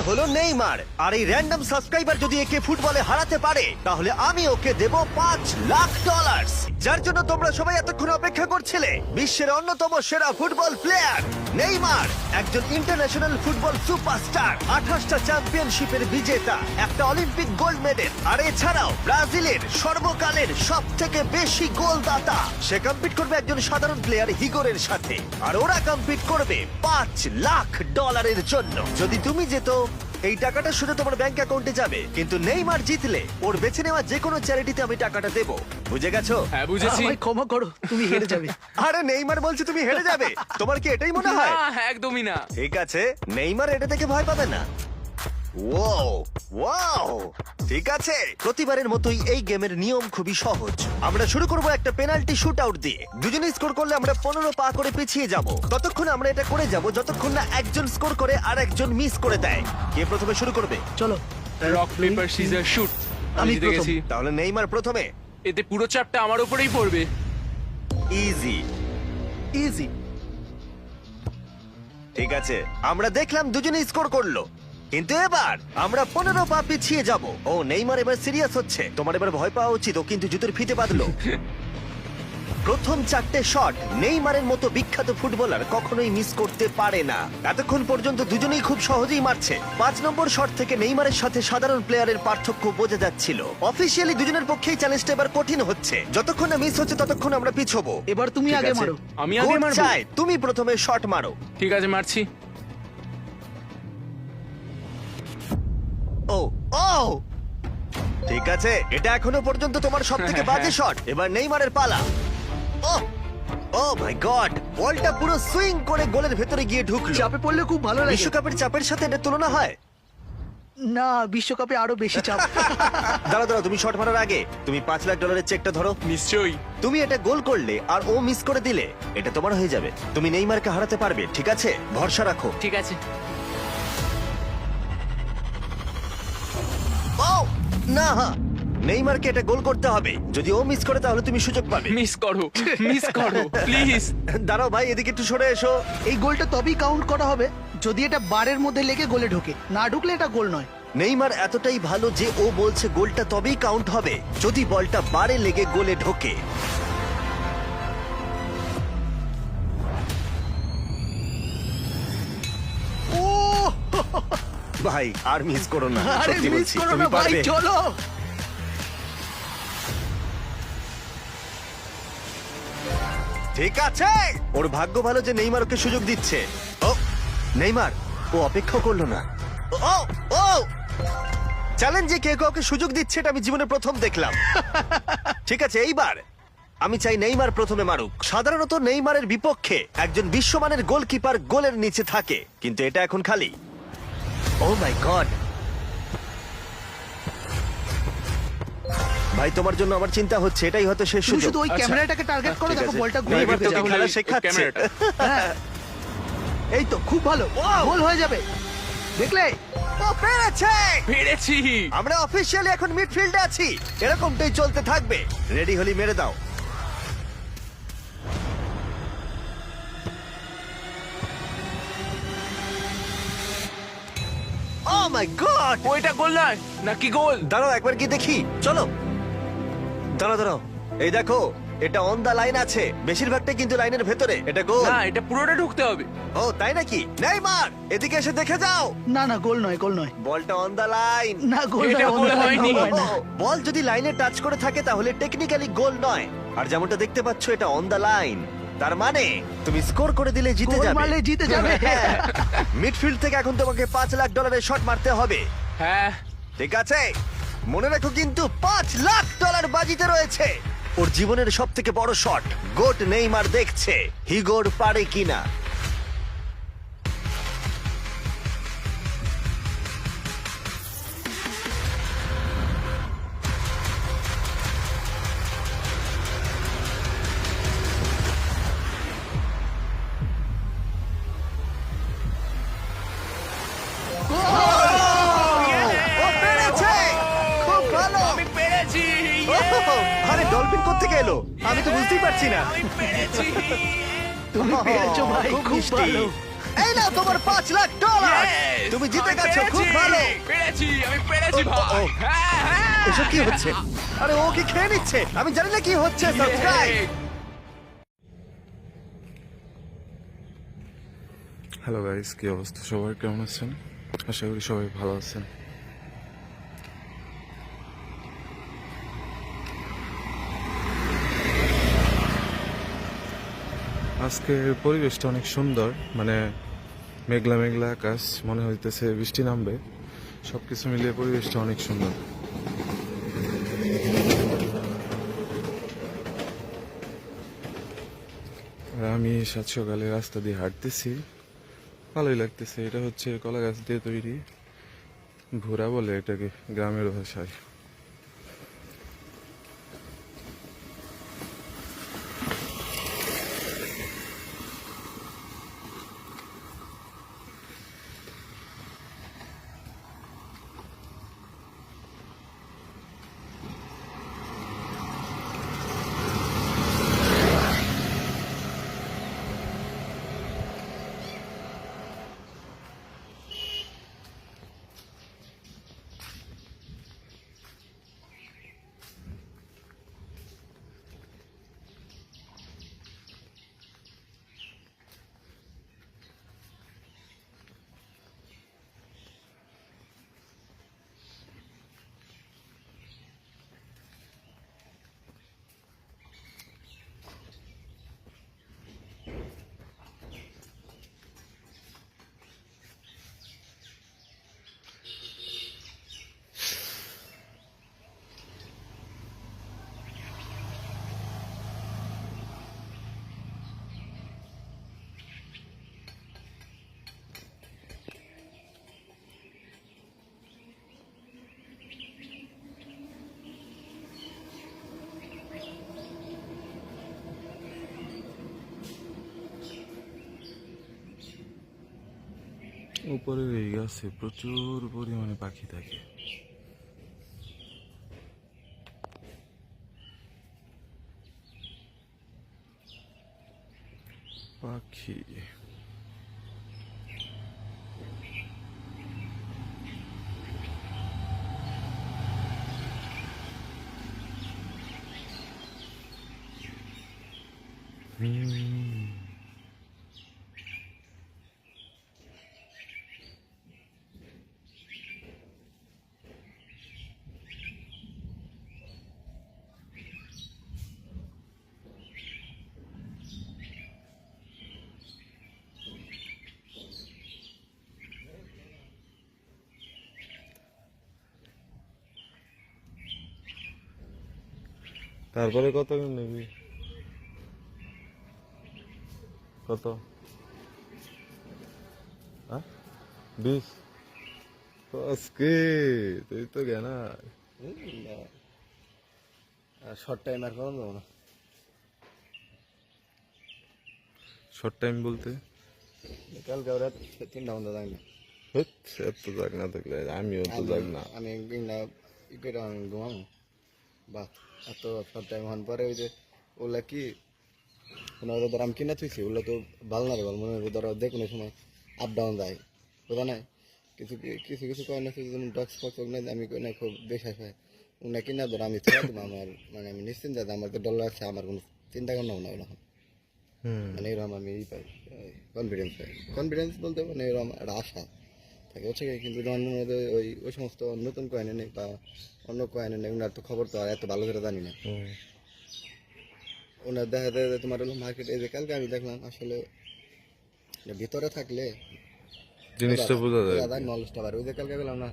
হলো নেইমার, আর এই random subscriber যদি একে ফুটবলে হারাতে পারে তাহলে আমি ওকে দেব $5,00,000, যার জন্য তোমরা সবাই এতক্ষণ অপেক্ষা করছিলে। বিশ্বের অন্যতম সেরা ফুটবল প্লেয়ার নেইমার, একজন ইন্টারন্যাশনাল ফুটবল সুপারস্টার, 28টা চ্যাম্পিয়নশিপের বিজেতা, একটা অলিম্পিক গোল্ড মেডেল, আর এছাড়াও ব্রাজিলের সর্বকালের সব থেকে বেশি গোলদাতা। সে কম্পিট করবে একজন সাধারণ প্লেয়ার হিগোরের সাথে, আর ওরা কম্পিট করবে $5,00,000 জন্য। যদি তুমি যেত, এই টাকাটা শুধু তোমার ব্যাংক অ্যাকাউন্টে যাবে, কিন্তু নেইমার জিতলে ওর বেছে নেওয়া যে কোনো চ্যারিটিতে আমি টাকাটা দেবো। বুঝে গেছো? হ্যাঁ বুঝেছি। আমায় ক্ষমা করো, তুমি হেরে যাবে। আরে নেইমার বলছে তুমি হেরে যাবে, তোমার কি এটাই মনে হয়? না, একদমই না। ঠিক আছে, নেইমার এটা থেকে ভয় পাবে না। ওয়াও ওয়াও, ঠিক আছে। প্রতিবারের মতোই এই গেমের নিয়ম খুবই সহজ। আমরা শুরু করব একটা পেনাল্টি শুট আউট দিয়ে। দুজনে স্কোর করলে আমরা 15 পা করে পিছিয়ে যাব। ততক্ষণ আমরা এটা করে যাব যতক্ষণ না একজন স্কোর করে আর একজন মিস করে দেয়। কে প্রথমে শুরু করবে? চলো। Rock paper scissor shoot. আমি আমি জিতে প্রথম। গেছি। তাহলে নেইমার প্রথমে। এতে পুরো চাপটা আমার উপরেই পড়বে। ইজি। ইজি। ঠিক আছে, আমরা দেখলাম দুজনেই স্কোর করলো, কিন্তু এবার আমরা 15 পা পিছিয়ে যাব। ও নেইমার এবার সিরিয়াস হচ্ছে। তোমার এবার ভয় পাওয়া উচিত, ও কিন্তু জুতোর ফিতে বাঁধলো। প্রথম 4টে শট নেইমারের মতো বিখ্যাত ফুটবলার কখনোই মিস করতে পারে না। এতক্ষণ পর্যন্ত দুজনেই খুব সহজেই মারছে। 5 নম্বর শট থেকে নেইমারের সাথে সাধারণ প্লেয়ারের পার্থক্য বোঝা যাচ্ছিল। অফিসিয়ালি দুজনের পক্ষেই চ্যালেঞ্জটা এবার কঠিন হচ্ছে। যতক্ষণ না মিস হচ্ছে ততক্ষণ আমরা পিছবো। এবার তুমি ঠিক আগে আছে? মারো। আমি আগে কোচ মারবো? চায় তুমি প্রথমে শট মারো। ঠিক আছে, মারছি। ও ও, ঠিক আছে, এটা এখনো পর্যন্ত তোমার সবথেকে বাজে শট। এবার নেইমারের পালা। ও ও মাই গড, বলটা পুরো সুইং করে গোলের ভেতরে গিয়ে ঢুকলো। চাপে পড়লে খুব ভালো লাগে। বিশ্বকাপের চাপের সাথে এটা তুলনা হয়? না, বিশ্বকাপে আরো বেশি চাপ। দাঁড়াও, তুমি শট মারার আগে তুমি $5,00,000 চেকটা ধরো। নিশ্চয়ই। তুমি এটা গোল করলে আর ও মিস করে দিলে এটা তোমার হয়ে যাবে। তুমি নেইমারকে হারাতে পারবে, ঠিক আছে? ভরসা রাখো। ঠিক আছে। ও না, নেইমারকে এটা গোল করতে হবে। যদি ও মিস করে তাহলে তুমি সুযোগ পাবে। মিস করো, মিস করো প্লিজ। দাঁড়াও ভাই, এদিকে একটু সরে এসো। এই গোলটা তবেই কাউন্ট করা হবে যদি এটা বারের মধ্যে লেগে গোলে ঢোকে। না ঢুকলে এটা গোল নয়। নেইমার এতটাই ভালো যে ও বলছে গোলটা তবেই কাউন্ট হবে যদি বলটা বারে লেগে গোলে ঢোকে। ও ভাই, আর মিস করো না, আরে সত্যি মিস বলছি, করো তুমি না ভাই, পারবে। চলো। ঠিক আছে, ওর ভাগ্য ভালো যে নেইমার ওকে সুযোগ দিচ্ছে। ও নেইমার, ও অপেক্ষা করলো না। ও ও, চ্যালেঞ্জে কে কাউকে সুযোগ দিচ্ছে এটা আমি জীবনে প্রথম দেখলাম। ঠিক আছে, এইবার আমি চাই নেইমার প্রথমে মারুক। সাধারণত নেইমারের বিপক্ষে একজন বিশ্বমানের গোলকিপার গোলের নিচে থাকে, কিন্তু এটা এখন খালি। ও মাই গড ভাই, তোমার জন্য আমার চিন্তা হচ্ছে, এটাই হয়তো শেষ তুমি সুযোগ। শুধু ওই আচ্ছা, ক্যামেরাটাকে টার্গেট করো, ঠিক দেখো আছে। বলটা গোলে নেইমার ঢুকে তোকে যাবে। খেলা ওই শেখাচ্ছে। ক্যামেরাটা। হ্যাঁ। এই তো খুব ভালো, গোল হয়ে যাবে, দেখলে? ও পেরেছে! পেরেছি। আমরা অফিসিয়ালি এখন মিডফিল্ডে আছি। এরকমটাই চলতে থাকবে। রেডি হলি মেরে দাও। ও মাই গড! ওইটা গোল নয় নাকি গোল? দাঁড়াও একবার কি দেখি, চলো। দাঁড়াও, এই দেখো, এটা অন দা লাইন আছে। বেশিরভাগটাই কিন্তু লাইনের ভেতরে। এটা গোল। না, এটা পুরোটা ঢুকতে হবে। ও তাই নাকি? নেইমার, এদিকে এসে দেখে যাও। না না, গোল নয়, গোল নয়। বলটা অন দা লাইন। না, গোল এটা নয়, গোল গোল হয়নি। হয় না। বল যদি লাইনে টাচ করে থাকে তাহলে টেকনিক্যালি গোল নয়। আর যেমনটা দেখতে পাচ্ছ এটা অন দা লাইন, তার মানে তুমি স্কোর করে দিলে জিতে গোল যাবে। মারলে জিতে যাবে। মিডফিল্ড থেকে এখন তোমাকে $5,00,000 শট মারতে হবে। হ্যাঁ। ঠিক আছে, মনে রাখো কিন্তু $5,00,000 বাজিতে রয়েছে। ওর জীবনের সব থেকে বড় শট। গোট নেইমার দেখছে হিগোর পারে কিনা। ও পেরেছে! খুব ভালো! আমি পেরেছি। আরে ডলফিন কোত্থেকে এলো? আমি তো বুঝতেই পারছি না। আমি পেরেছি। তুমি পেরেছো ভাই, খুব খুব মিষ্টি। ভালো। এই নাও তোমার $5,00,000। Yes! তুমি জিতে আমি গেছো, খুব পেরেছি! ভালো। আমি পেরেছি ও, ভাই। ও। হ্যাঁ। এসব কি হচ্ছে? আরে ও কি খেয়ে নিচ্ছে? আমি জানি না কি হচ্ছে। সাবস্ক্রাইব। হ্যালো গাইস, কি অবস্থা সবার, কেমন আছেন? আশা করি সবাই ভালো আছেন। আজকের পরিবেশটা অনেক সুন্দর, মানে মেঘলা মেঘলা আকাশ, মনে হইতেছে বৃষ্টি নামবে। সবকিছু মিলিয়ে পরিবেশটা অনেক সুন্দর। আর আমি সাত সকালে রাস্তা দিয়ে হাঁটতেছি, ভালোই লাগতেছে। এটা হচ্ছে কলা গাছ দিয়ে তৈরি, ঘোড়া বলে এটাকে গ্রামের ভাষায়। উপরের এই গাছে প্রচুর পরিমাণে পাখি থাকে। পাখি তারপরে কত নেবি? কত? 20? আজকে তুই তো জ্ঞানা। শর্ট টাইম আর করানো যাবো না। শর্ট টাইম বলতে কালকে ওরা 3টা ঘন্টা যাই না। এত যাক না থাকলে আমিও তো যাক না। আমি ঘুমাবো বা এত শর্ট টাইম হন পরে ওই যে ওগুলা কি ওনারা ধর আমি কিনা থুইছি ওগুলো তো ভালো না রে ভালো মনে হয় ধরো যে কোনো সময় আপ ডাউন যায় বোঝা নাই। কিছু কিছু কিছু কয়েন আছে যেমন ডক্স ফক্স ওগুলো আমি কই না খুব বিশ্বাস হয় ওগুলো কিনা ধর আমি ছেড়ে দেবো আমার মানে আমি নিশ্চিন্ত যাতে আমার তো ডলার আছে আমার কোনো চিন্তা করলাম না ওরকম মানে এরকম আমি ই পাই কনফিডেন্স পাই। কনফিডেন্স বলতে মানে এরকম একটা আশা থাকে হচ্ছে কি কিন্তু আমার মনে হয় ওই সমস্ত নতুন কয়েনে নেই বা অন্য কয়েনে নেই ওনার তো খবর তো আর এত ভালো করে জানি না। ওনার দেখা যায় যে তোমার হলো মার্কেটে যে কালকে আমি দেখলাম আসলে ভিতরে থাকলে জিনিসটা বোঝা যায়। নলেজটা বাড়ে ওই যে কালকে গেলাম না